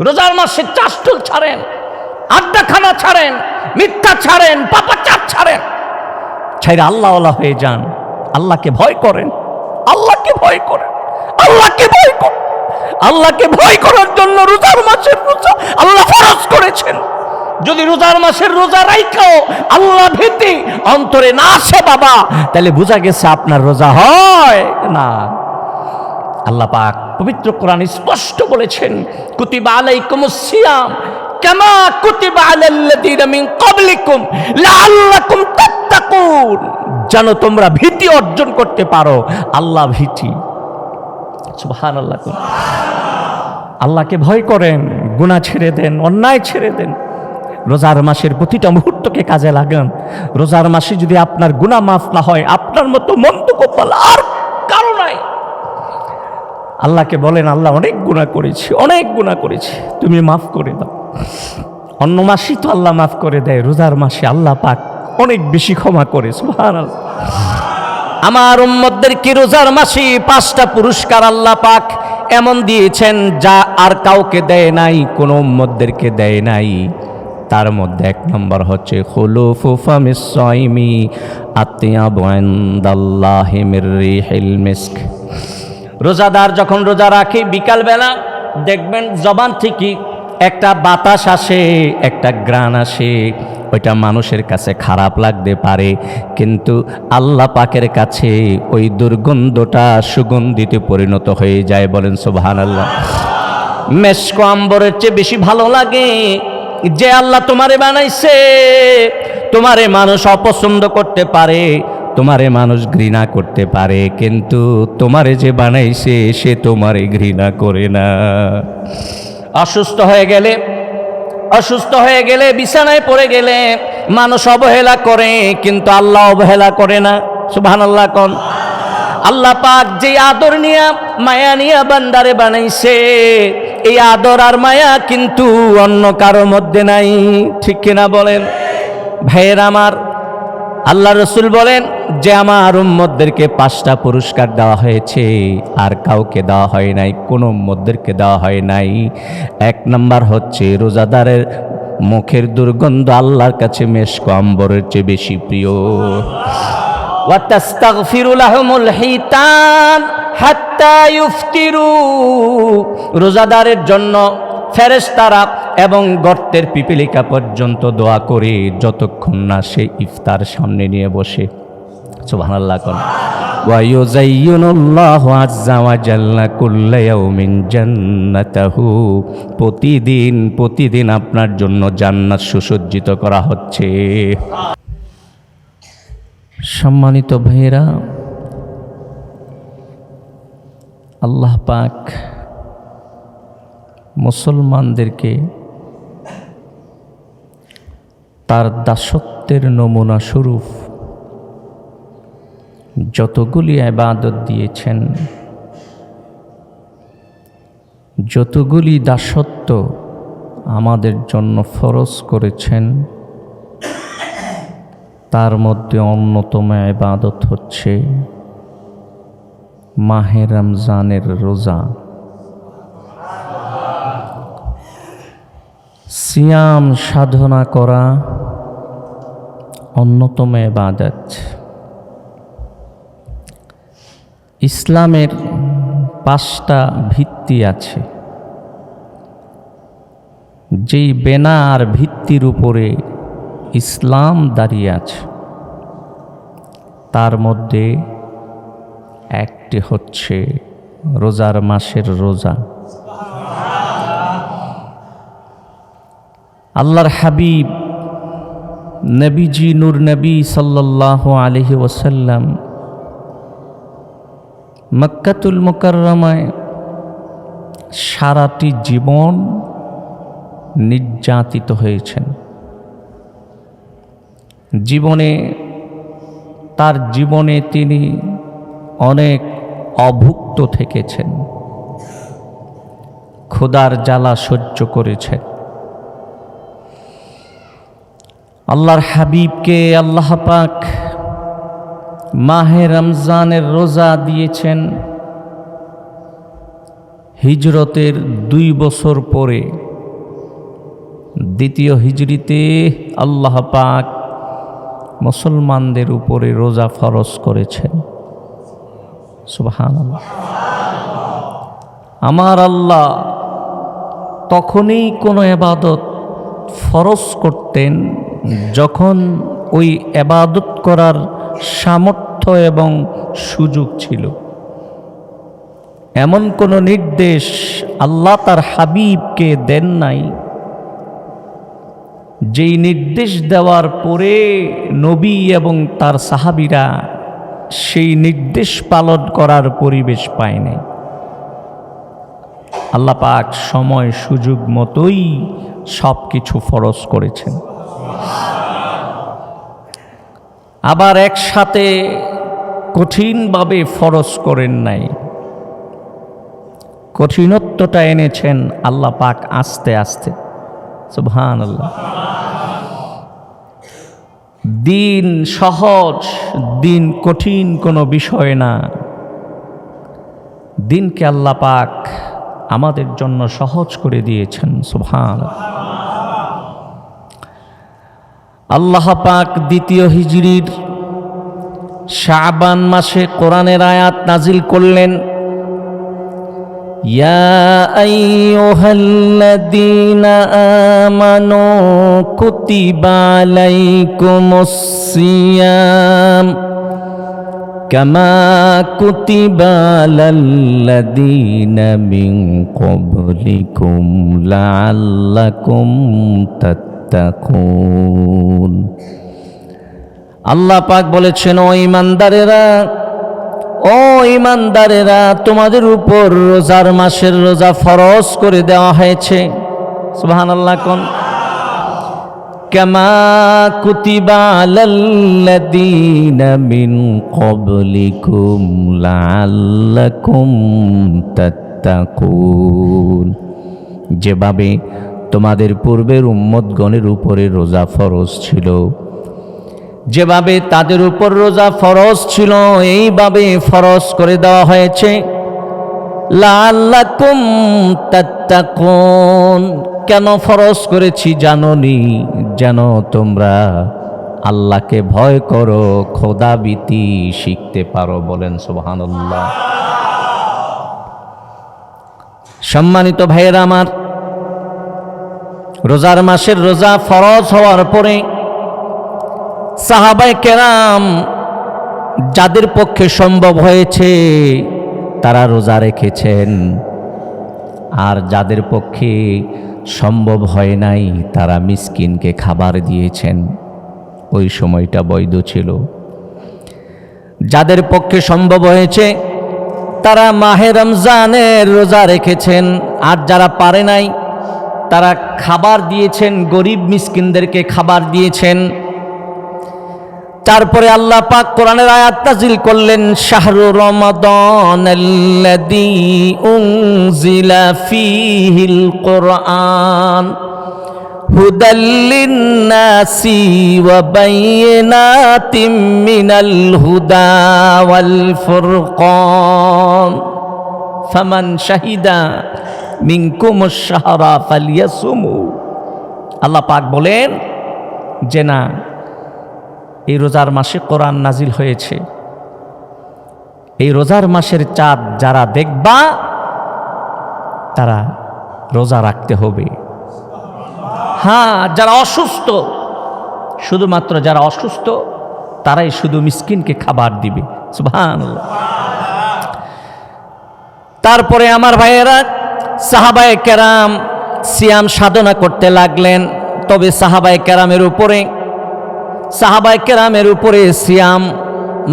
রোজার মাসে চাষটুল ছাড়েন, আড্ডাখানা ছাড়েন, মিথ্যা ছাড়েন, পাপাচার ছাড়েন, ছাইরা আল্লাহওয়ালা হয়ে যান। আল্লাহকে ভয় করেন, আল্লাহকে ভয় করেন, আল্লাহকে ভয় করেন। আল্লাহকে ভয় করার জন্য রোজার মাসের রোজা আল্লাহ ফরজ করেছেন। যদি রোজার মাসের রোজা রাইখাও আল্লাহ ভীতি অন্তরে না আসে বাবা, তাহলে বোঝা গেছে আপনার রোজা হয় না। আল্লাহ পাক পবিত্র কোরআন স্পষ্ট বলেছেন, কুতিবা আলাইকুমুস সিয়াম কামা কুতিবা আলাল্লাযীনা মিন ক্বাবলিকুম লাআল্লাকুম তাত্তাকুন, যেন তোমরা ভীতি অর্জন করতে পারো। আল্লাহ ভীতি, সুবহানাল্লাহ। আল্লাহকে ভয় করেন, গুনাহ ছেড়ে দেন, অন্যায় ছেড়ে দেন। রোজার মাসের প্রতিটা মুহূর্তকে কাজে লাগান। রোজার মাসে যদি আপনার গুনাহ মাফ না হয়, আপনার মতো মন্দ কপাল আর কারো নাই। আল্লাহকে বলেন, আল্লাহ অনেক গুনাহ করেছি, অনেক গুনাহ করেছি, তুমি মাফ করে দাও। অন্য মাসে তো আল্লাহ মাফ করে দেয়, রোজার মাসে আল্লাহ পাক অনেক বেশি ক্ষমা করে। সুবহানাল্লাহ। আমার উম্মতদেরকে রোজার মাসে 5টা পুরস্কার আল্লাহ পাক এমন দিয়েছেন যা আর কাউকে দেয় নাই, কোন উম্মতদেরকে দেয় নাই। তার মধ্যে 1 নম্বর হচ্ছে খুলুফু ফামিস সাইমি আতিয়াবু ইনদাল্লাহি মির রিহিল মিস্ক। রোজাদার যখন রোজা রাখে বিকালবেলা দেখবেন জবান থেকে একটা বাতাস আসে, একটা গ্রাণ আসে। ওইটা মানুষের কাছে খারাপ লাগতে পারে, কিন্তু আল্লাহ পাকের কাছে ওই দুর্গন্ধটা সুগন্ধিতে পরিণত হয়ে যায়। বলেন সুবহানাল্লাহ। মেশক আম্বরের চেয়ে বেশি ভালো লাগে। যে আল্লাহ তোমারে বানাইছে, তোমারে মানুষ অপছন্দ করতে পারে, তোমারে মানুষ ঘৃণা করতে পারে, কিন্তু তোমারে যে বানাইছে সে তোমারে ঘৃণা করে না। অসুস্থ হয়ে গেলে বিছানায় পড়ে গেলে মানুষ অবহেলা করে, কিন্তু আল্লাহ অবহেলা করে না। সুবহানাল্লাহ কোন। আল্লাহ পাক যে আদর নিয়া মায়া নিয়া বান্দারে বানাইছে, এই আদর আর মায়া কিন্তু অন্য কারো মধ্যে নাই। ঠিক কিনা বলেন ভাইয়ের আমার? আল্লাহ রসুল বলেন যে আমার উম্মতদেরকে 5টা পুরস্কার দেওয়া হয়েছে, আর কাউকে দেওয়া হয় নাই, কোন উম্মতদেরকে দেওয়া হয় নাই। 1 নম্বর হচ্ছে রোজাদারের মুখের দুর্গন্ধ আল্লাহর কাছে মেশক আম্বরের চেয়ে বেশি প্রিয়। ওয়া তাস্তাগফিরু লাহুমুল হিতান হাত্তা ইফতিরু। রোজাদারের জন্য ফেরেশতারা এবং গর্তের পিপিলিকা পর্যন্ত দোয়া করে যতক্ষণ না সে ইফতার সামনে নিয়ে বসে। সুবহানাল্লাহ কোন। ওয়া ইউযায়্যিনুল্লাহু আযজা ওয়া জাল্লা কুল্লা ইয়াউমিন জান্নাতাহু। প্রতিদিন আপনার জন্য জান্নাত সুসজ্জিত করা হচ্ছে। সম্মানিত ভাইয়েরা, আল্লাহ পাক মুসলমানদেরকে তার দাসত্বের নমুনা স্বরূপ যতগুলি ইবাদত দিয়েছেন, যতগুলি দাসত্ব আমাদের জন্য ফরজ করেছেন, তার মধ্যে অন্যতম ইবাদত হচ্ছে মাহে রমজানের রোজা। সিয়াম সাধনা করা অন্যতম ইবাদত। ইসলামের 5টা ভিত্তি আছে, যেই বেনা আর ভিত্তির উপরে ইসলাম দাঁড়িয়ে আছে। তার মধ্যে একটি হচ্ছে রোজার মাসের রোজা। আল্লাহর হাবিব নবীজি নূর নবী সাল্লাল্লাহু আলাইহি ওয়াসাল্লাম মক্কাতুল মুকাররমায় সারাটি জীবন নির্যাতিত হয়েছেন। তার জীবনে তিনি অনেক অভুক্ত থেকেছেন, ক্ষুধার জ্বালা সহ্য করেছেন। আল্লাহর হাবিবকে আল্লাহ পাক মাহে রমজানের রোজা দিয়েছেন হিজরতের 2 বছর পরে। দ্বিতীয় হিজরিতে আল্লাহ পাক মুসলমানদের উপরে রোজা ফরজ করেছেন। সুবহানাল্লাহ। আমার আল্লাহ তখনই কোনো ইবাদত ফরজ করতেন যখন ওই ইবাদত করার সামর্থ্য এবং সুযোগ ছিল। এমন কোনো নির্দেশ আল্লাহ তার হাবিবকে দেন নাই যেই নির্দেশ দেওয়ার পরে নবী এবং তার সাহাবীরা সেই নির্দেশ পালন করার পরিবেশ পায় নাই। আল্লাহ পাক সময় সুযোগ মতোই সব কিছু ফরজ করেছেন। আবার একসাথে কঠিনভাবে ফরজ করেন নাই, কঠিনত্বটা এনেছেন আল্লাহ পাক আস্তে আস্তে। সুবহানাল্লাহ। দিন সহজ, দিন কঠিন কোনো বিষয় না। দিনকে আল্লাহ পাক আমাদের জন্য সহজ করে দিয়েছেন। সুবহানাল্লাহ। আল্লাহ পাক দ্বিতীয় হিজরির শাবান মাসে কোরআনের আয়াত নাজিল করলেন, ইয়া আইয়ুহাল্লাযীনা আমানু কুতিবা আলাইকুমুস সিয়াম কামা কুতিবা আলাল্লাযীনা মিন ক্বাবলিকুম লাআল্লাকুম তাত্তাকুন। আল্লাহ পাক বলেছেন, ও ঈমানদারেরা, তোমাদের উপর রোজার মাসের রোজা ফরজ করে দেওয়া হয়েছে। সুবহানাল্লাহ। কোন কামা কুতিবা আলাল্লাযীনা মিন ক্বাবলিকুম লাআল্লাকুম তাত্তাকুন, যেভাবে তোমাদের পূর্বের উম্মতগণের উপরে রোজা ফরজ ছিল, যেভাবে তাদের উপর রোজা ফরজ ছিল এইভাবে ফরজ করে দেওয়া হয়েছে। লাআল্লাকুম তাত্তাকুন, কেন ফরজ করেছি জানোনি? যেন তোমরা আল্লাহকে ভয় করো, খোদাভীতি শিখতে পারো। বলেন সুবহানাল্লাহ। সম্মানিত ভাইয়েরা আমার, রোজার মাসের রোজা ফরজ হওয়ার পরে সাহাবায়ে কেরাম যাদের পক্ষে সম্ভব হয়েছে তারা রোজা রেখেছেন, আর যাদের পক্ষে সম্ভব হয় নাই তারা মিসকিনকে খাবার দিয়েছেন। ওই সময়টা বৈধ ছিল। যাদের পক্ষে সম্ভব হয়েছে তারা মাহে রমজানের রোজা রেখেছেন, আর যারা পারে নাই তারা খাবার দিয়েছেন, গরিব মিসকিনদেরকে খাবার দিয়েছেন। তারপরে আল্লাহ পাক কোরআনের আয়াত নাযিল করলেন, শাহরু রমাদানাল্লাযী উনজিলা ফীহিল কুরআন হুদাল লিন্নাসি ওয়া বাইয়িনাতিম মিনাল হুদা ওয়াল ফুরকান ফামান শাহিদা মিনকুমুশ শাহরা ফালিয়াসুমু। আল্লাহ পাক বলেন যে না, এই রোজার মাসে কোরআন নাজিল হয়েছে, এই রোজার মাসের চাঁদ যারা দেখবা তারা রোজা রাখতে হবে। হ্যাঁ, যারা অসুস্থ, শুধুমাত্র যারা অসুস্থ তারাই শুধু মিসকিনকে খাবার দিবে। সুবহানাল্লাহ। তারপরে আমার ভাইয়েরা, সাহাবায়ে কেরাম সিয়াম সাধনা করতে লাগলেন। তবে সাহাবায়ে কেরামের উপরে সিয়াম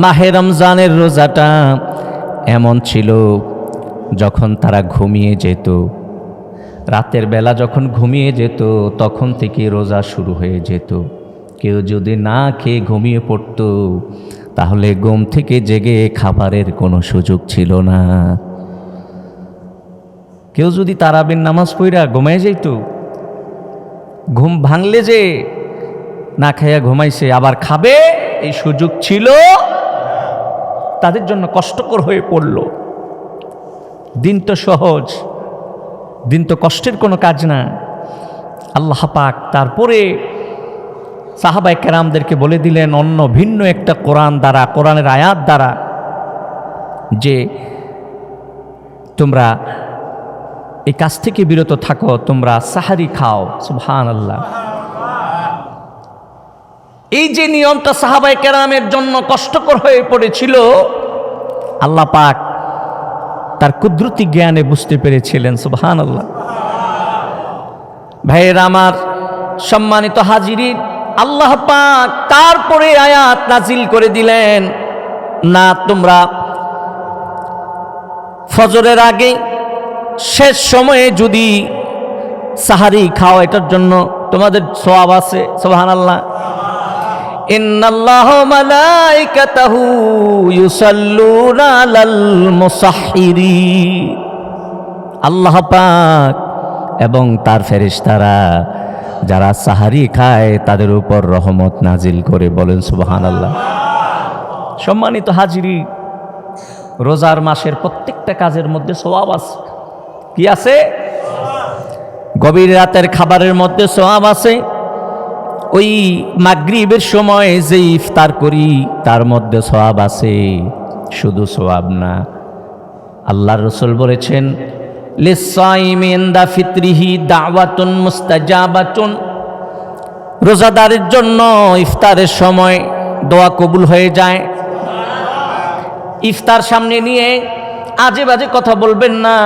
মাহে রমজানের রোজাটা এমন ছিল, যখন তারা ঘুমিয়ে যেত, রাতের বেলা যখন ঘুমিয়ে যেত তখন থেকে রোজা শুরু হয়ে যেত। কেউ যদি না খেয়ে ঘুমিয়ে পড়ত তাহলে ঘুম থেকে জেগে খাবারের কোনো সুযোগ ছিল না। কেউ যদি তারাবির নামাজ পড়া ঘুমায় যেত, ঘুম ভাঙলে যে না খাইয়া ঘুমাইছে আবার খাবে এই সুযোগ ছিল, তাদের জন্য কষ্টকর হয়ে পড়ল। দিন তো সহজ, দিন তো কষ্টের কোনো কাজ না। আল্লাহ পাক তারপরে সাহাবায়ে কেরামদেরকে বলে দিলেন অন্য ভিন্ন একটা কোরআন দ্বারা, কোরআনের আয়াত দ্বারা, যে তোমরা এই কাজ থেকে বিরত থাকো, তোমরা সাহারি খাও। সুবহানাল্লাহ। এই যে নিয়মটা সাহাবায়ে কেরামের জন্য কষ্টকর হয়ে পড়েছিল, আল্লাহ পাক তার কুদরতি জ্ঞানে বুঝতে পেরেছিলেন। সুবহানাল্লাহ। ভাইয়েরা আমার, সম্মানিত হাজিরিন, আল্লাহ পাক তারপরে আয়াত নাজিল করে দিলেন, না তোমরা ফজরের আগে শেষ সময়ে যদি সাহারি খাও, এটার জন্য তোমাদের সওয়াব আছে। সুবহানাল্লাহ। ইন্নাল্লাহা ওয়া মালাইকাতাহু ইউসাল্লুনা আলাল মুসাহহিরিন। আল্লাহ পাক এবং তার ফেরেশতারা যারা সাহারি খায় তাদের উপর রহমত নাজিল করে। বলেন সুবহানাল্লাহ। সম্মানিত হাজিরি, রোজার মাসের প্রত্যেকটা কাজের মধ্যে সওয়াব আছে। কি আছে? গভীর রাতের খাবারের মধ্যে সওয়াব আছে। ওই মাগরিবের সময় যে ইফতার করি তার মধ্যে সওয়াব আছে। শুধু সওয়াব না, আল্লাহর রাসূল বলেছেন, লিসাইমি ইনদা ফিতরিহি দাওয়াতুন মুস্তাজাবাতুন। রোজাদারের জন্য ইফতারের সময় দোয়া কবুল হয়ে যায়। ইফতার সামনে নিয়ে আজে বাজে কথা বলবেন না,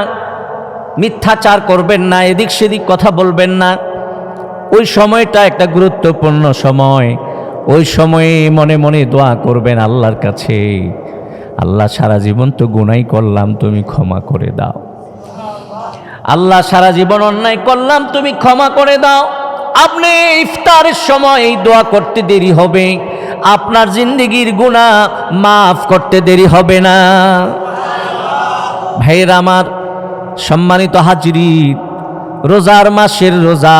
মিথ্যাচার করবেন না, এদিক সেদিক কথা বলবেন না। ওই সময়টা একটা গুরুত্বপূর্ণ সময়। ওই সময়ে মনে মনে দোয়া করবেন আল্লাহর কাছে, আল্লাহ সারা জীবন তো গুনাহ করলাম, তুমি ক্ষমা করে দাও। আল্লাহ সারা জীবন অন্যায় করলাম, তুমি ক্ষমা করে দাও। আপনি ইফতারের সময় এই দোয়া করতে দেরি হবে, আপনার জিন্দেগির গুনাহ মাফ করতে দেরি হবে না। ভাইরা আমার, সম্মানিত হাজিরিন, রোজার মাসের রোজা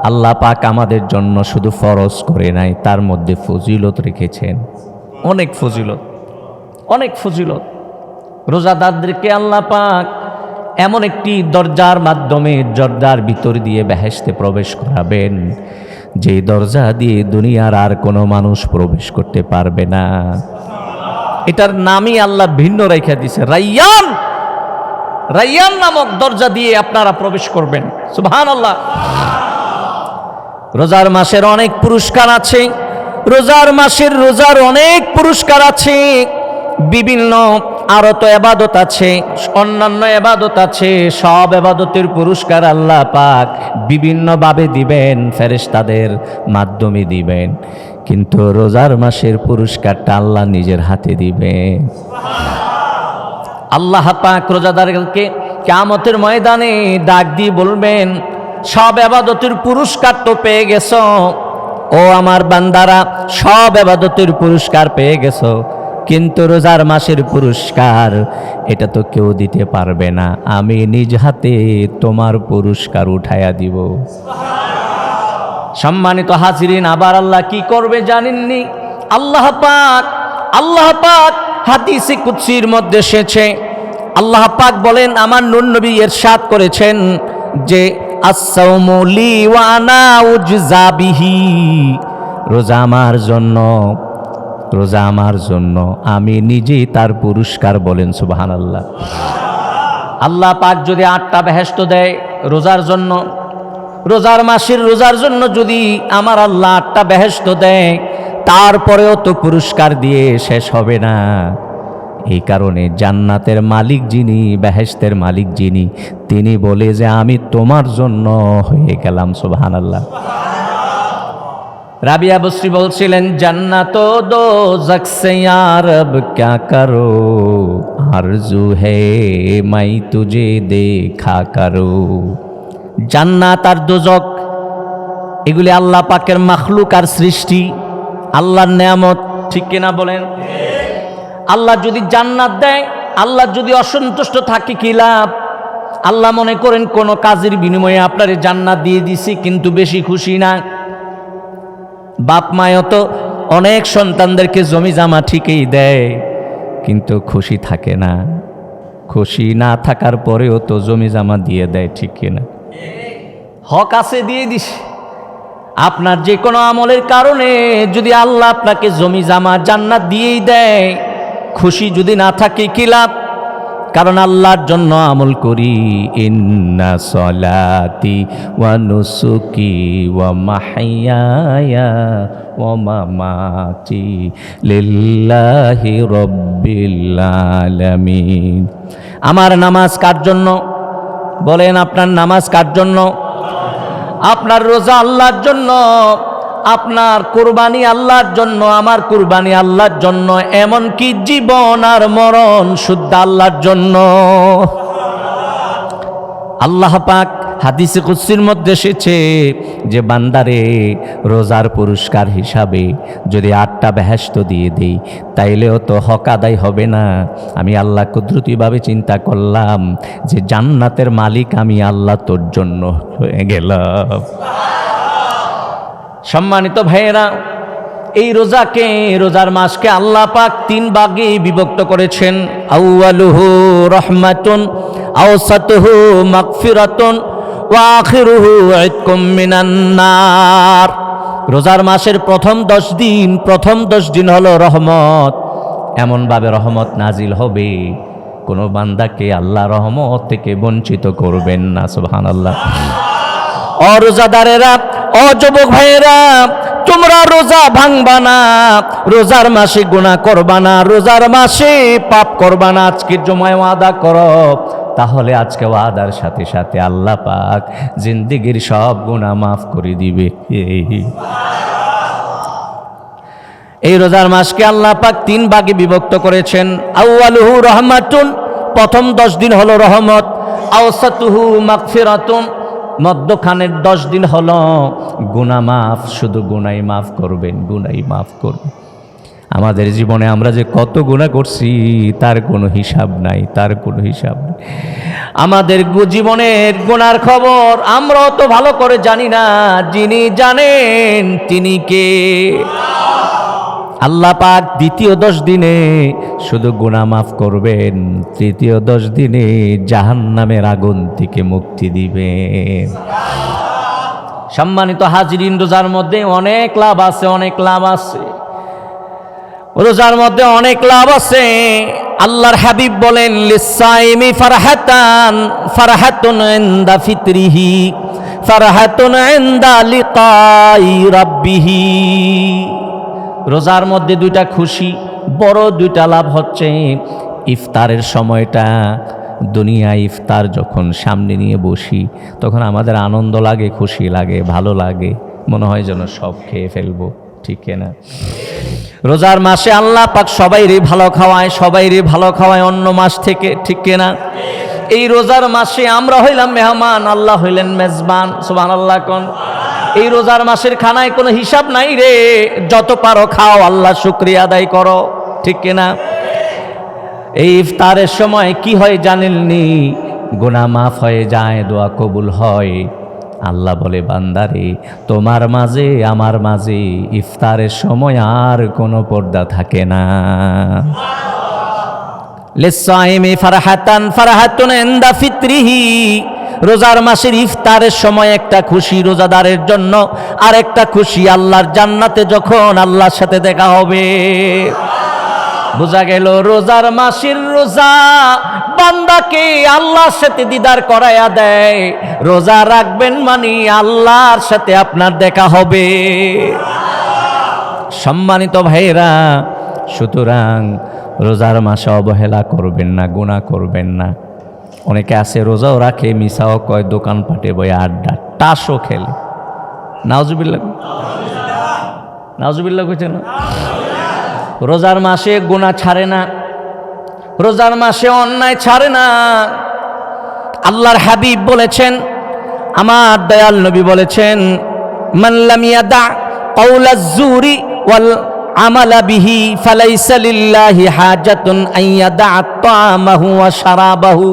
আল্লাহ পাক আমাদের জন্য শুধু ফরজ করে নাই, তার মধ্যে ফজিলত রেখেছেন। অনেক ফজিলত, অনেক ফজিলত। রোজাদারদেরকে আল্লাহ পাক এমন একটি দরজার মাধ্যমে, দরজার ভিতর দিয়ে বেহেশতে প্রবেশ করাবেন, যে দরজা দিয়ে দুনিয়ার আর কোনো মানুষ প্রবেশ করতে পারবে না। এটার নামই আল্লাহ ভিন্ন রেখে দিয়েছে, রাইয়ান। রাইয়ান নামক দরজা দিয়ে আপনারা প্রবেশ করবেন। সুবহানাল্লাহ। রোজার মাসের অনেক পুরস্কার আছে, রোজার মাসের রোজার অনেক পুরস্কার আছে। বিভিন্ন আরো তো ইবাদত আছে, অন্যান্য ইবাদত আছে। সব ইবাদতের পুরস্কার আল্লাহ পাক বিভিন্নভাবে দিবেন, ফেরেশতাদের মাধ্যমে দিবেন, কিন্তু রোজার মাসের পুরস্কারটা আল্লাহ নিজের হাতে দিবেন। আল্লাহ পাক রোজাদারকে কিয়ামতের ময়দানে ডাক দিয়ে বলবেন, সব ইবাদতের পুরস্কার তো পেয়ে গেছো, ও আমার বান্দারা, সব ইবাদতের পুরস্কার পেয়ে গেছো, কিন্তু রোজার মাসের পুরস্কার এটা তো কেউ দিতে পারবে না, আমি নিজ হাতে তোমার পুরস্কার উঠাইয়া দিব। সম্মানিত হাজিরিন, আবার আল্লাহ কি করবে জানেননি? আল্লাহ পাক হাদিসে কুদসির মধ্যে এসেছে, আল্লাহ পাক বলেন, আমার নূর নবী ইরশাদ করেছেন যে আস-সাওমু লি ওয়া আনা উজযা বিহি। রোজা আমার জন্য, রোজা আমার জন্য, আমি নিজেই তার পুরস্কার। বলেন সুবহানাল্লাহ। আল্লাহ পাক যদি 8টা বেহেশত দেয় রোজার জন্য, রোজার মাসের রোজার জন্য যদি আমার আল্লাহ 8টা বেহেশত দেয়, তারপরেও তো পুরস্কার দিয়ে শেষ হবে না। এই কারণে জান্নাতের মালিক যিনি, বেহেশতের মালিক যিনি, তিনি বলে যে আমি তোমার জন্য হয়ে গেলাম। সুবহানাল্লাহ। রাবিয়া বসরি বলছিলেন, জান্নাত ও দোজখ সে ইয়া রব ক্যা করো, আরজু হে মাই তুঝে দেখা করো। জান্নাত আর দোজখ এগুলি আল্লাহ পাকের মাখলুক আর সৃষ্টি, আল্লাহর নেয়ামত। ঠিক কিনা বলেন? আল্লাহ যদি জান্নাত দেয়, আল্লাহ যদি অসন্তুষ্ট থাকে কি লাভ? আল্লাহ মনে করেন কোন কাজের বিনিময়ে আপনারে জান্নাত দিয়ে দিছি, কিন্তু বেশি খুশি না। বাপ মায়ও তো অনেক সন্তানদেরকে জমি জামা ঠিকই দেয়, কিন্তু খুশি থাকে না। খুশি না থাকার পরেও তো জমি জামা দিয়ে দেয়। ঠিক কিনা? হক আছে দিয়ে দিস। আপনার যে কোনো আমলের কারণে যদি আল্লাহ আপনাকে জমি জামা জান্নাত দিয়েই দেয়, খুশি যদি না থাকে কি লাভ? কারণ আল্লাহর জন্য আমল করি। ইন্না সলাতি ওয়া নুসুকি ওয়া মাহইয়ায়া ওয়া মামাতি লিল্লাহি রাব্বিল আলামিন। আমার নামাজ কার জন্য? বলেন, আপনার নামাজ কার জন্য? আপনার রোজা আল্লাহর জন্য, আপনার কুরবানি আল্লাহর জন্য, আমার কুরবানি আল্লাহর জন্য, এমনকি জীবন আর মরণ শুদ্ধ আল্লাহর জন্য। আল্লাহ পাক হাদিসে কুদসির মধ্যে এসেছে যে বান্দারে রোজার পুরস্কার হিসাবে যদি 8টা বেহেশত দিয়ে দেই তাইলেও তো হক আদায় হবে না। আমি আল্লাহ কুদরতিভাবে চিন্তা করলাম যে জান্নাতের মালিক আমি আল্লাহ তোর জন্য হয়ে গেলাম। সম্মানিত ভাইয়েরা, এই রোজাকে, রোজার মাসকে আল্লাহ পাক 3 ভাগে বিভক্ত করেছেন। আউয়ালুহু রহমাতুন, আওসাতুহু মাগফিরাতুন ওয়া আখিরুহু ইতকুম মিনান নার। রোজার মাসের প্রথম 10 দিন হলো রহমত। এমনভাবে রহমত নাজিল হবে কোনো বান্দাকে আল্লাহ রহমত থেকে বঞ্চিত করবেন না। সুবহানাল্লাহ। ও রোজাদারেরা, ও যুবক ভাইয়েরা, তোমরা রোজা ভাঙবা না, রোজার মাসে গুনাহ করবা না, রোজার মাসে পাপ করবা না। আজকের জমায় ওয়াদা করো, তাহলে আজকে ওয়াদার সাথে সাথে আল্লাহ পাক জিন্দেগির সব গুনাহ মাফ করে দিবে। এই রোজার মাসকে আল্লাহ পাক 3 ভাগে বিভক্ত করেছেন। আউয়ালুহু রহমাতুন, প্রথম 10 দিন হলো রহমত। আওসাতুহু মাগফিরাতুন, মধ্যখানের 10 দিন হলো গুনাহ মাফ। শুধু গুনাই মাফ করবেন, গুনাই মাফ করবেন। আমাদের জীবনে আমরা যে কত গুনাহ করছি তার কোনো হিসাব নাই, তার কোনো হিসাব নাই। আমাদের জীবনের গুনার খবর আমরাও তো ভালো করে জানি না, যিনি জানেন তিনি কে? আল্লাহ পাক দ্বিতীয় 10 দিনে শুধু গুনাহ মাফ করবেন, তৃতীয় 10 দিনে জাহান্নামের আগুন থেকে মুক্তি দিবেন। সম্মানিত হাজিরিন, রোজার মধ্যে অনেক লাভ আছে, অনেক লাভ আছে। রোজার মধ্যে অনেক লাভ আছে। আল্লাহর হাবিব বলেন, লিসাইমি ফারহাতান, ফারহাতুন ইনদা ফিতরিহি, ফারহাতুন ইনদা লিকাই রাব্বিহি। রোজার মধ্যে 2টা খুশি, বড় 2টা লাভ হচ্ছে ইফতারের সময়টা। দুনিয়া ইফতার যখন সামনে নিয়ে বসি তখন আমাদের আনন্দ লাগে, খুশি লাগে, ভালো লাগে, মনে হয় যেন সব খেয়ে ফেলবো, ঠিক না? রোজার মাসে আল্লাহ পাক সবাইরে ভালো খাওয়ায়, সবাইরে ভালো খাওয়ায় অন্য মাস থেকে, ঠিক না? এই রোজার মাসে আমরা হইলাম মেহমান, আল্লাহ হইলেন মেজবান। সুবহানাল্লাহ কোন। এই রোজার মাসের খানায় কোনো হিসাব নাই রে, যত পারো খাও, আল্লাহ শুকরিয়া আদায় করো, ঠিক কিনা? এই ইফতারের সময় কি হয় জানেননি? গুনাহ মাফ হয়ে যায়, দোয়া কবুল হয়। আল্লাহ বলে, বান্দারে তোমার মাঝে আমার মাঝে ইফতারের সময় আর কোনো পর্দা থাকে না। লিসাইমি ফারহাতান, ফারহাতুন ইনদা ফিতরিহি। রোজার মাসের ইফতারের সময় একটা খুশি রোজাদারের জন্য, আর একটা খুশি আল্লাহর জান্নাতে যখন আল্লাহর সাথে দেখা হবে। বোঝা গেল রোজার মাসের রোজা বান্দাকে আল্লাহর সাথে দিদার করায়া দেয়। রোজা রাখবেন মানে আল্লাহর সাথে আপনার দেখা হবে। সম্মানিত ভাইরা, সুতরাং রোজার মাসে অবহেলা করবেন না, গুনাহ করবেন না। অনেকে আছে রোজাও রাখে, মিসাও কয়, দোকানপাটে বয়ে আড্ডা, তাসও খেলে। নাউজুবিল্লাহ, নাউজুবিল্লাহ কইছে না? রোজার মাসে গুনাহ ছাড়ে না, রোজার মাসে অন্যায় ছাড়ে না। আল্লাহর হাবিব বলেছেন, আমার দয়াল নবী বলেছেন, মান লাম ইয়াদা কাওলাজ জুরি ওয়াল আমালা বিহি ফালাইসা লিল্লাহি হাজাতুন আন ইয়াদা তা'আমাহু ওয়া শারাবাহু।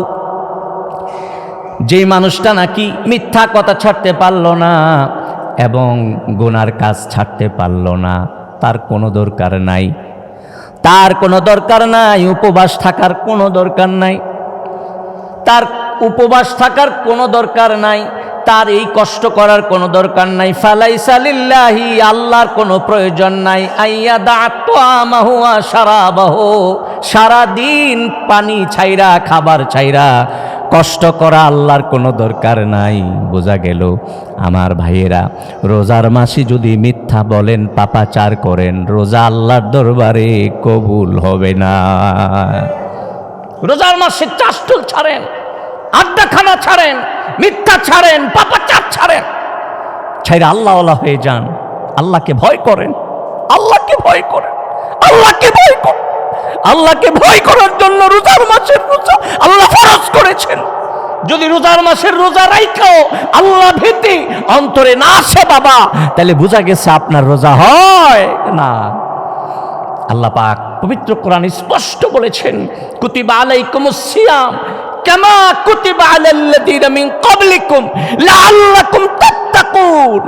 যে মানুষটা নাকি মিথ্যা কথা ছাড়তে পারল না এবং গুনার কাজ ছাড়তে পারল না, তার কোনো দরকার নাই, তার কোনো দরকার নাই উপবাস থাকার কোনো দরকার নাই, তার উপবাস থাকার কোনো দরকার নাই, তার এই কষ্ট করার কোনো দরকার নাই। ফালাইসা লিল্লাহি, আল্লাহর কোনো প্রয়োজন নাই। আইয়াদা তাআমাহু ওয়া শারাবাহু, সারাদিন পানি ছাইরা খাবার ছাইরা কষ্ট করা আল্লাহর কোনো দরকার নাই। বোঝা গেল আমার ভাইয়েরা, রোজার মাসে যদি মিথ্যা বলেন, পাপাচার করেন, রোজা আল্লাহর দরবারে কবুল হবে না। রোজার মাসে চাষ্টুল ছাড়েন, আড্ডাখানা ছাড়েন, মিথ্যা ছাড়েন, পাপাচার ছাড়েন, ছাইরা আল্লাহওয়ালা হয়ে যান। আল্লাহকে ভয় করেন, আল্লাহকে ভয় করেন, আল্লাহকে ভয় করেন। আল্লাহকে ভয় করার জন্য রোজার মাসের রোজা আল্লাহ ফরজ করেছেন। যদি রোজার মাসের রোজা রাইখাও আল্লাহ ভীতি অন্তরে না আসে বাবা, তাহলে বোঝা গেছে আপনার রোজা হয় না। আল্লাহ পাক পবিত্র কোরআন স্পষ্ট বলেছেন, কুতিবা আলাইকুমুস সিয়াম কামা কুতিবা আলাল্লাযীনা মিন ক্বাবলিকুম লাআল্লাকুম তাত্তাকুন,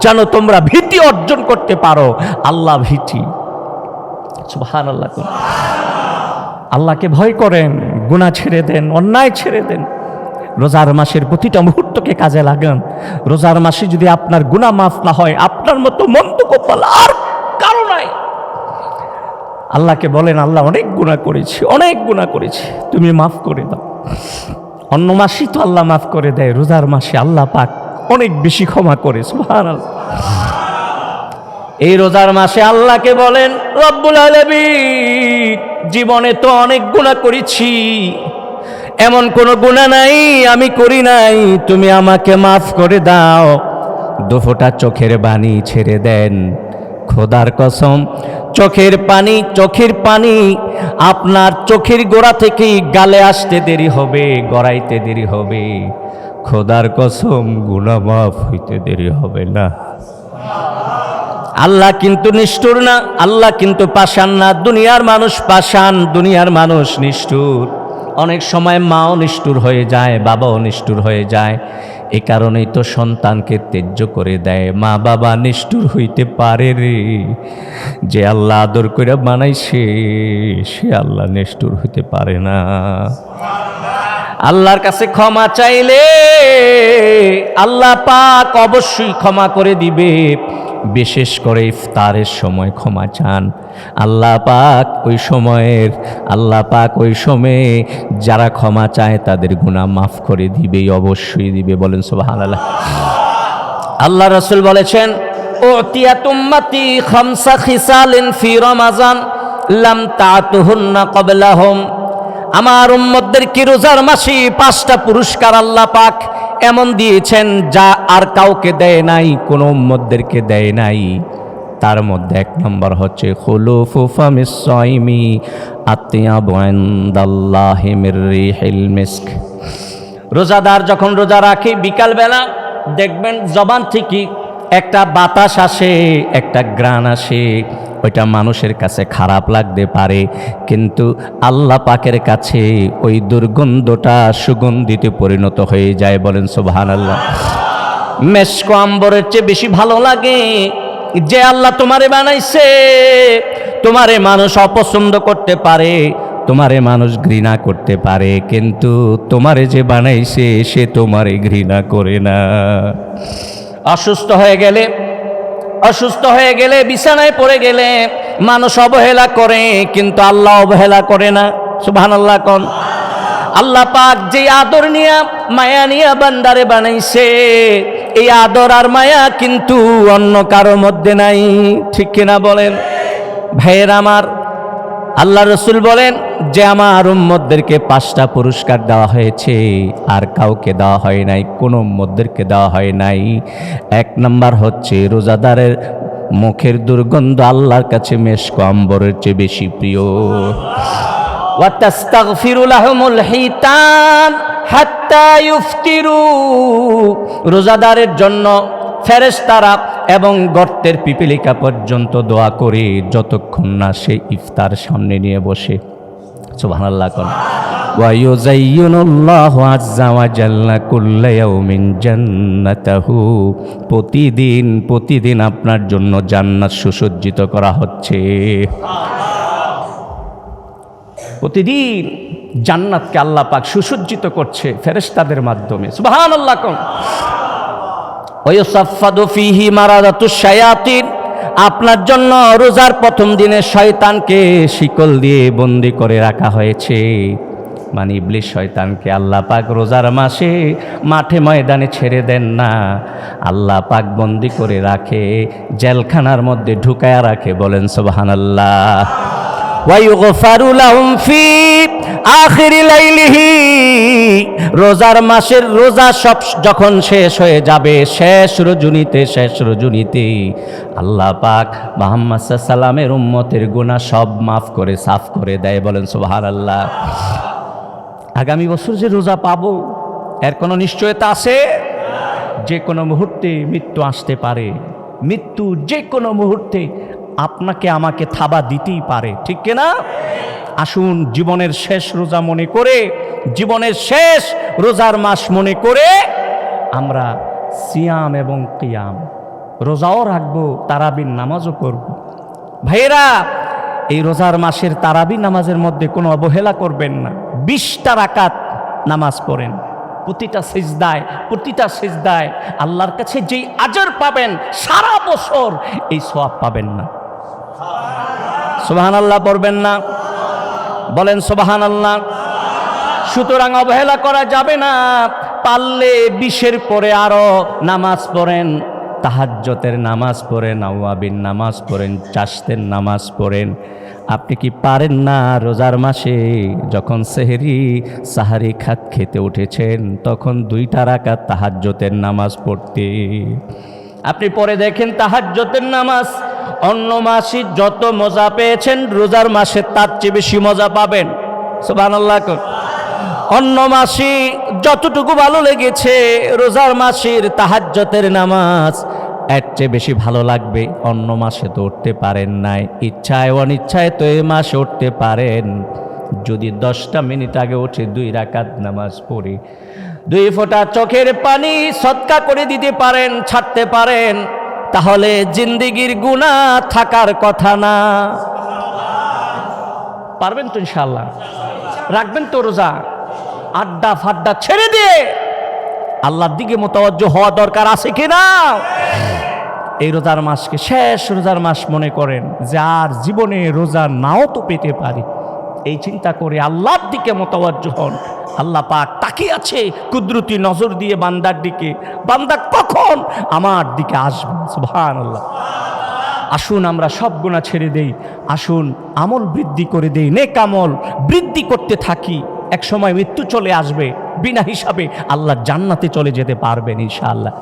যেন তোমরা ভীতি অর্জন করতে পারো। আল্লাহ ভীতি, সুবহানাল্লাহ। আল্লাহকে ভয় করেন, গুনাহ ছেড়ে দেন, অন্যায় ছেড়ে দেন। রোজার মাসের প্রতিটা মুহূর্তকে কাজে লাগান। রোজার মাসে যদি আপনার গুনাহ মাফ না হয়, আপনার মতো মন্দ কপাল আর কারো নাই। আল্লাহকে বলেন, আল্লাহ অনেক গুনাহ করেছি, অনেক গুনাহ করেছি, তুমি মাফ করে দাও। অন্য মাসে তো আল্লাহ মাফ করে দেয়, রোজার মাসে আল্লাহ পাক অনেক বেশি ক্ষমা করে। সুবহানাল্লাহ। এই রোজার মাসে আল্লাহকে বলেন, রব্বুল আলামিন, জীবনে তো অনেক গুনাহ করেছি, এমন কোনো গুনাহ নাই আমি করি নাই, তুমি আমাকে মাফ করে দাও। দুফোঁটা চোখের পানি ছেড়ে দেন। খোদার কসম, চোখের পানি আপনার চোখের গোড়া থেকেই গালে আসতে দেরি হবে, গড়াইতে দেরি হবে। খোদার কসম, গুনাহ মাফ হইতে দেরি হবে না। আল্লাহ কিন্তু নিষ্ঠুর না, আল্লাহ কিন্তু পাষাণ না। দুনিয়ার মানুষ পাষাণ, দুনিয়ার মানুষ নিষ্ঠুর। অনেক সময় মাও নিষ্ঠুর হয়ে যায়, বাবাও নিষ্ঠুর হয়ে যায়। এ কারণেই তো সন্তানকে ত্যায্য করে দেয়। মা বাবা নিষ্ঠুর হইতে পারে রে, যে আল্লাহ আদর করে বানাইছে সে আল্লাহ নিষ্ঠুর হইতে পারে না। আল্লাহর কাছে ক্ষমা চাইলে আল্লাহ পাক অবশ্যই ক্ষমা করে দিবে। বিশেষ করে ইফতারের সময় ক্ষমা চান, আল্লাহ পাক ওই সময়ে যারা ক্ষমা চায় তাদের গুনাহ মাফ করে দিবে, অবশ্যই দিবে। বলেন সুবহানাল্লাহ। আল্লাহ রাসূল বলেছেন, উতিয়াত উম্মতি খামসা খিসালিন ফি রমাজান লাম তাতুহুন্না ক্বাবলাহুম। আমার উম্মতদেরকে রোজার মাসে 5টা পুরস্কার আল্লাহ পাক এমন দিয়েছেন যা আর কাউকে দেয় নাই, কোন উম্মতদেরকে দেয় নাই। তার মধ্যে 1 নম্বর হচ্ছে খুলুফু ফামিস সাইমি আতিয়াবু ইনদাল্লাহি মির রিহিল মিস্ক। রোজাদার যখন রোজা রাখে, বিকালবেলা দেখবেন জবান থেকে একটা বাতাস আসে, একটা ঘ্রাণ আসে। ওইটা মানুষের কাছে খারাপ লাগতে পারে, কিন্তু আল্লাহ পাকের কাছে ওই দুর্গন্ধটা সুগন্ধিতে পরিণত হয়ে যায়। বলেন সুবহানাল্লাহ। মেশক আম্বরের চেয়ে বেশি ভালো লাগে। যে আল্লাহ তোমারে বানাইছে, তোমারে মানুষ অপছন্দ করতে পারে, তোমারে মানুষ ঘৃণা করতে পারে, কিন্তু তোমারে যে বানাইছে সে তোমারে ঘৃণা করে না। অসুস্থ হয়ে গেলে বিছানায় পড়ে গেলে মানুষ অবহেলা করে, কিন্তু আল্লাহ অবহেলা করে না। সুবহানাল্লাহ কোন। আল্লাহ পাক যে আদর নিয়া মায়া নিয়া বান্দারে বানাইছে, এই আদর আর মায়া কিন্তু অন্য কারো মধ্যে নাই। ঠিক কিনা বলেন ভাইয়ের আমার? আল্লাহ রসুল বলেন যে আমার উম্মতদেরকে 5টা পুরস্কার দেওয়া হয়েছে, আর কাউকে দেওয়া হয় নাই, কোন উম্মতদেরকে দেওয়া হয় নাই। 1 নম্বর হচ্ছে রোজাদারের মুখের দুর্গন্ধ আল্লাহর কাছে মেশক আম্বরের চেয়ে বেশি প্রিয়। ওয়া তাস্তাগফিরু লাহুমুল হিতান হাত্তা ইফতিরু। রোজাদারের জন্য ফেরেশতারা এবং গর্তের পিপিলিকা পর্যন্ত দোয়া করে যতক্ষণ না সে ইফতার সামনে নিয়ে বসে। সুবহানাল্লাহ কোন। ওয়া ইউযায়্যিনুল্লাহু আযজা ওয়া জাল্লা কুল্লা ইয়াউমিন জান্নাতাহু। প্রতিদিন আপনার জন্য জান্নাত সুসজ্জিত করা হচ্ছে। প্রতিদিন জান্নাতকে আল্লাহ পাক সুসজ্জিত করছে ফেরেশতাদের মাধ্যমে। সুবহানাল্লাহ কোন। ওয়ায়ুসাফফাদু ফীহি মারাদাতুশ শায়াতিন, আপনার জন্য রোজার প্রথম দিনে শয়তানকে শিকল দিয়ে বন্দি করে রাখা হয়েছে। মানে ইবলিস শয়তানকে আল্লাহ পাক রোজার মাসে মাঠে ময়দানে ছেড়ে দেন না, আল্লাহ পাক বন্দি করে রাখে, জেলখানার মধ্যে ঢুকায়া রাখে। বলেন সুবহানাল্লাহ। ওয়ায়ুগফারু লাহুম ফি আখিরি লাইলিহি, রোজার মাসের রোজা সব যখন শেষ হয়ে যাবে, শেষ রজনীতে আল্লাহ পাক মুহাম্মদ সাল্লাল্লাহু আলাইহি সাল্লামের উম্মতের গুনাহ সব মাফ করে সাফ করে দেয়। বলেন সুবহানাল্লাহ। আগামী বছর যে রোজা পাবো এর কোনো নিশ্চয়তা আছে? যে কোনো মুহূর্তে মৃত্যু আসতে পারে। মৃত্যু যে কোনো মুহূর্তে আপনাকে আমাকে থাবা দিতেই পারে, ঠিক কিনা? আসুন জীবনের শেষ রোজা মনে করে, জীবনের শেষ রোজার মাস মনে করে আমরা সিয়াম এবং কিয়াম, রোজাও রাখবো, তারাবির নামাজও করব। ভাইয়েরা, এই রোজার মাসের তারাবি নামাজের মধ্যে কোনো অবহেলা করবেন না। 20টা রাকাত নামাজ পড়েন, প্রতিটা সিজদায় আল্লাহর কাছে যেই আজর পাবেন সারা বছর এই সওয়াব পাবেন না। সুবহানাল্লাহ পড়বেন না? বলেন সুবহানাল্লাহ। সুতরাং অবহেলা করা যাবে না। পারলে 20-এর পরে আরো নামাজ পড়েন, তাহাজ্জুদের নামাজ পড়েন, আওয়াবিন নামাজ পড়েন, চাশতের নামাজ পড়েন। আপনি কি পারেন না রোজার মাসে যখন সাহারি খেতে উঠেছেন তখন 2টা রাকাত তাহাজ্জুদের নামাজ পড়তে? আপনি পরে দেখেন তাহাজ্জুদের নামাজ অন্য মাসে যত মজা পেয়েছেন রোজার মাসে তার চেয়ে বেশি মজা পাবেন। সুবহানাল্লাহ। অন্য মাসে যতটুকু ভালো লেগেছে রোজার মাসের তাহাজ্জুদের নামাজ এর চেয়ে বেশি ভালো লাগবে। অন্য মাসে তো উঠতে পারেন নাই, ইচ্ছায় অনিচ্ছায় তো এই মাসে উঠতে পারেন। যদি 10টা মিনিট আগে উঠে 2 রাকাত নামাজ পড়ে 2 ফোঁটা চোখের পানি সদকা করে দিতে পারেন, ছাড়তে পারেন, তাহলে জিন্দেগির গুনাহ থাকার কথা না। পারবেন তো ইনশাআল্লাহ? রাখবেন তো রোজা? আড্ডা ফাড্ডা ছেড়ে দিয়ে আল্লাহর দিকে মুতাওয়াজ্জো হওয়া দরকার আছে কিনা? এই রোজার মাসকে শেষ রোজার মাস মনে করেন, যার জীবনে রোজা নাও তো পেতে পারি, এই চিন্তা করে আল্লাহর দিকে মুতাওয়াজ্জো হন। আল্লাহ পাক তাকিয়ে আছে কুদরতি নজর দিয়ে বান্দার দিকে, বান্দা কখন আমার দিকে আসবে। সুবহানাল্লাহ। আসুন আমরা সব গুনাহ ছেড়ে দেই, আসুন আমল বৃদ্ধি করে দেই, নেক আমল বৃদ্ধি করতে থাকি। এক সময় মৃত্যু চলে আসবে, বিনা হিসাবে আল্লাহর জান্নাতে চলে যেতে পারবেন ইনশাআল্লাহ।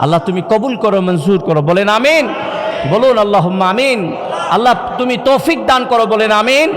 আল্লাহ তুমি কবুল করো, মঞ্জুর করো। বলেন আমিন। বলুন আল্লাহুম্মা আমিন। আল্লাহ তুমি তৌফিক দান করো। বলেন আমিন।